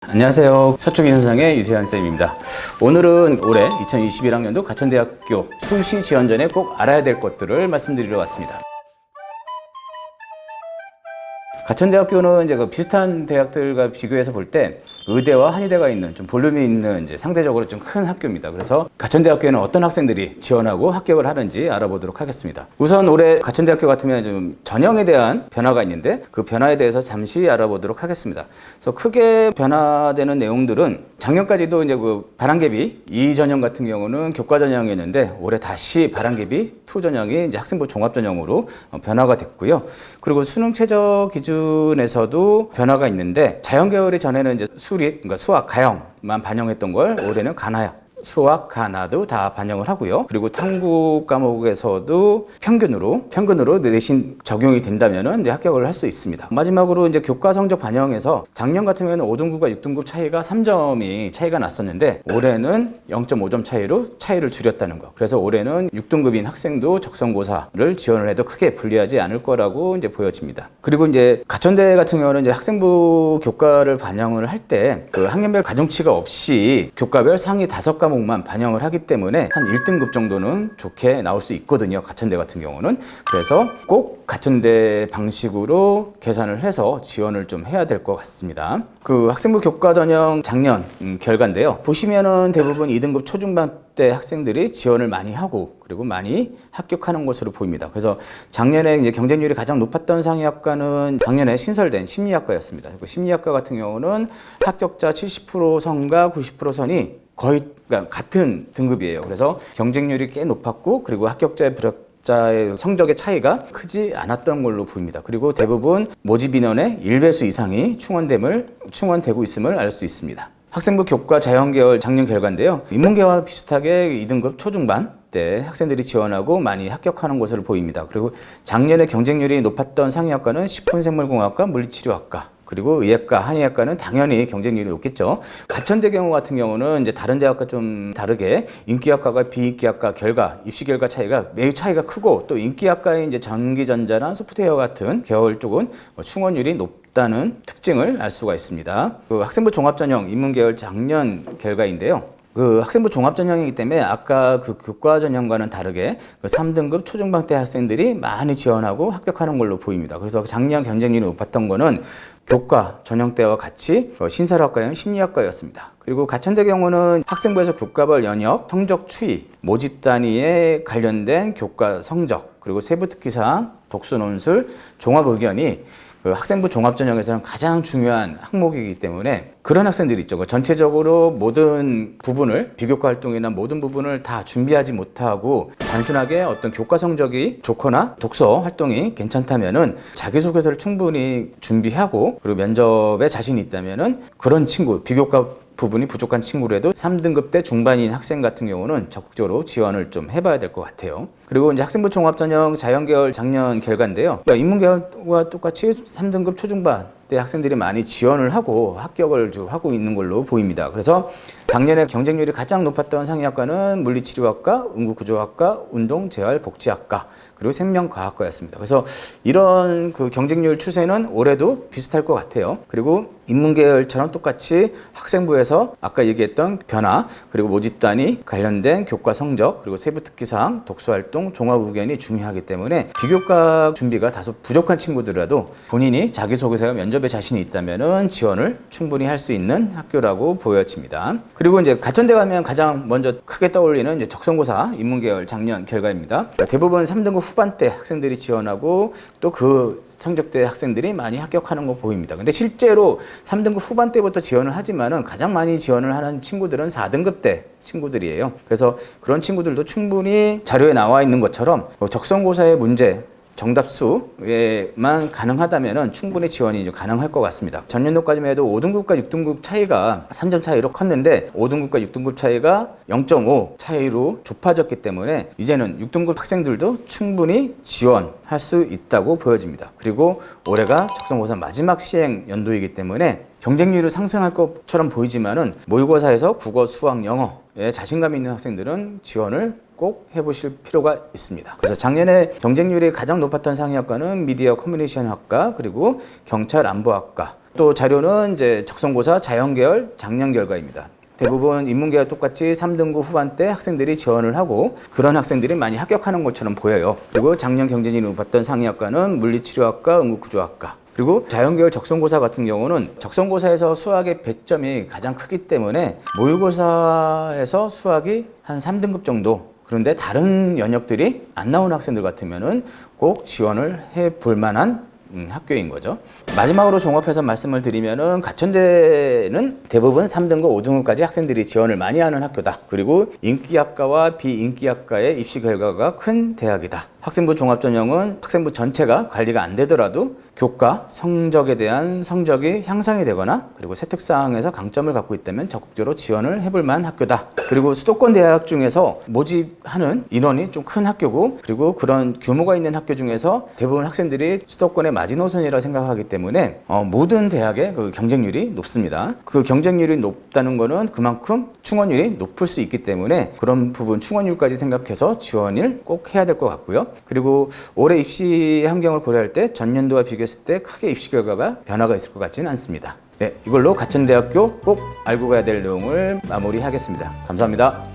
안녕하세요. 서초기 현상의 유세현 쌤입니다. 오늘은 올해 2021학년도 가천대학교 수시 지원 전에 꼭 알아야 될 것들을 말씀드리러 왔습니다. 가천대학교는 이제 비슷한 대학들과 비교해서 볼 때 의대와 한의대가 있는 좀 볼륨이 있는 이제 상대적으로 좀 큰 학교입니다. 그래서 가천대학교에는 어떤 학생들이 지원하고 합격을 하는지 알아보도록 하겠습니다. 우선 올해 가천대학교 같으면 좀 전형에 대한 변화가 있는데 그 변화에 대해서 잠시 알아보도록 하겠습니다. 그래서 크게 변화되는 내용들은 작년까지도 이제 그 바람개비 2 전형 같은 경우는 교과 전형이었는데 올해 다시 바람개비 2 전형이 이제 학생부 종합 전형으로 변화가 됐고요. 그리고 수능 최저 기준에서도 변화가 있는데 자연계열이 전에는 이제 그러니까 수학, 가형만 반영했던 걸 올해는 간화학, 수학, 간화도 다 반영을 하고요. 그리고 탐구 과목에서도 평균으로 내신 적용이 된다면은 이제 합격을 할 수 있습니다. 마지막으로 이제 교과 성적 반영에서 작년 같으면 5등급과 6등급 차이가 3점이 차이가 났었는데 올해는 0.5점 차이로 차이를 줄였다는 거. 그래서 올해는 6등급인 학생도 적성고사를 지원을 해도 크게 불리하지 않을 거라고 이제 보여집니다. 그리고 이제 가천대 같은 경우는 이제 학생부 교과를 반영을 할 때 그 학년별 가중치가 없이 교과별 상위 5과목만 반영을 하기 때문에 한 1등급 정도는 좋게 나올 수 있거든요. 가천대 같은 경우는. 그래서 꼭 가천대 방식으로 계산을 해서 지원을 좀 해야 될 것 같습니다. 그 학생부 교과 전형 작년 결과인데요. 보시면은 대부분 2등급 초중반 때 학생들이 지원을 많이 하고 그리고 많이 합격하는 것으로 보입니다. 그래서 작년에 이제 경쟁률이 가장 높았던 상위학과는 작년에 신설된 심리학과였습니다. 그 심리학과 같은 경우는 합격자 70% 선과 90% 선이 거의 같은 등급이에요. 그래서 경쟁률이 꽤 높았고 그리고 합격자의 불합격자의 성적의 차이가 크지 않았던 걸로 보입니다. 그리고 대부분 모집 인원의 1배수 이상이 충원되고 있음을 알 수 있습니다. 학생부 교과 자연계열 작년 결과인데요. 인문계와 비슷하게 2등급 초중반 때 학생들이 지원하고 많이 합격하는 것으로 보입니다. 그리고 작년에 경쟁률이 높았던 상위학과는 식품생물공학과, 물리치료학과, 그리고 의학과, 한의학과는 당연히 경쟁률이 높겠죠. 가천대 경우 같은 경우는 이제 다른 대학과 좀 다르게 인기학과가 비인기학과 결과, 입시 결과 차이가 매우 차이가 크고 또 인기학과의 이제 전기전자나 소프트웨어 같은 계열 쪽은 충원율이 높다는 특징을 알 수가 있습니다. 그 학생부 종합전형 인문계열 작년 결과인데요. 그 학생부 종합전형이기 때문에 아까 그 교과 전형과는 다르게 그 3등급 초중반 때 학생들이 많이 지원하고 합격하는 걸로 보입니다. 그래서 작년 경쟁률이 높았던 거는 교과 전형 때와 같이 신설학과형 심리학과였습니다. 그리고 가천대 경우는 학생부에서 교과별 연역, 성적 추이, 모집 단위에 관련된 교과 성적, 그리고 세부 특기사항, 독서 논술, 종합 의견이 그 학생부 종합전형에서는 가장 중요한 항목이기 때문에 그런 학생들이 있죠. 전체적으로 모든 부분을 비교과 활동이나 모든 부분을 다 준비하지 못하고 단순하게 어떤 교과 성적이 좋거나 독서 활동이 괜찮다면은 자기소개서를 충분히 준비하고 그리고 면접에 자신이 있다면은 그런 친구, 비교과 부분이 부족한 친구라도 3등급 대 중반인 학생 같은 경우는 적극적으로 지원을 좀 해봐야 될 것 같아요. 그리고 이제 학생부 종합전형 자연계열 작년 결과인데요. 그러니까 인문계열과 똑같이 3등급 초중반 때 학생들이 많이 지원을 하고 합격을 하고 있는 걸로 보입니다. 그래서 작년에 경쟁률이 가장 높았던 상위학과는 물리치료학과, 응급구조학과, 운동재활복지학과, 그리고 생명과학과였습니다. 그래서 이런 그 경쟁률 추세는 올해도 비슷할 것 같아요. 그리고 인문계열처럼 똑같이 학생부에서 아까 얘기했던 변화, 그리고 모집단위 관련된 교과 성적, 그리고 세부 특기사항, 독서활동, 종합 의견이 중요하기 때문에 비교과 준비가 다소 부족한 친구들이라도 본인이 자기소개서와 면접에 자신이 있다면은 지원을 충분히 할 수 있는 학교라고 보여집니다. 그리고 이제 가천대 가면 가장 먼저 크게 떠올리는 이제 적성고사 인문계열 작년 결과입니다. 대부분 3등급 후반대 학생들이 지원하고 또 그 성적대 학생들이 많이 합격하는 거 보입니다. 근데 실제로 3등급 후반대부터 지원을 하지만은 가장 많이 지원을 하는 친구들은 4등급 대 친구들이에요. 그래서 그런 친구들도 충분히 자료에 나와 있는 것처럼 적성고사의 문제 정답수에만 가능하다면 충분히 지원이 가능할 것 같습니다. 전년도까지만 해도 5등급과 6등급 차이가 3점 차이로 컸는데 5등급과 6등급 차이가 0.5 차이로 좁아졌기 때문에 이제는 6등급 학생들도 충분히 지원할 수 있다고 보여집니다. 그리고 올해가 적성고사 마지막 시행 연도이기 때문에 경쟁률이 상승할 것처럼 보이지만은 모의고사에서 국어, 수학, 영어에 자신감 있는 학생들은 지원을 꼭 해보실 필요가 있습니다. 그래서 작년에 경쟁률이 가장 높았던 상위학과는 미디어 커뮤니케이션 학과, 그리고 경찰 안보학과, 또 자료는 이제 적성고사 자연계열 작년 결과입니다. 대부분 인문계와 똑같이 3등급 후반대 학생들이 지원을 하고 그런 학생들이 많이 합격하는 것처럼 보여요. 그리고 작년 경쟁률이 높았던 상위학과는 물리치료학과, 응급구조학과. 그리고 자연계열 적성고사 같은 경우는 적성고사에서 수학의 배점이 가장 크기 때문에 모의고사에서 수학이 한 3등급 정도, 그런데 다른 영역들이 안 나오는 학생들 같으면은 꼭 지원을 해 볼 만한 학교인 거죠. 마지막으로 종합해서 말씀을 드리면은 가천대는 대부분 3등급, 5등급까지 학생들이 지원을 많이 하는 학교다. 그리고 인기학과와 비인기학과의 입시 결과가 큰 대학이다. 학생부 종합전형은 학생부 전체가 관리가 안 되더라도 교과, 성적에 대한 성적이 향상이 되거나 그리고 세특사항에서 강점을 갖고 있다면 적극적으로 지원을 해볼 만한 학교다. 그리고 수도권 대학 중에서 모집하는 인원이 좀 큰 학교고, 그리고 그런 규모가 있는 학교 중에서 대부분 학생들이 수도권의 마지노선이라 생각하기 때문에 모든 대학의 그 경쟁률이 높습니다. 그 경쟁률이 높다는 거는 그만큼 충원율이 높을 수 있기 때문에 그런 부분 충원율까지 생각해서 지원을 꼭 해야 될 것 같고요. 그리고 올해 입시 환경을 고려할 때 전년도와 비교했을 때 크게 입시 결과가 변화가 있을 것 같지는 않습니다. 네, 이걸로 가천대학교 꼭 알고 가야 될 내용을 마무리하겠습니다. 감사합니다.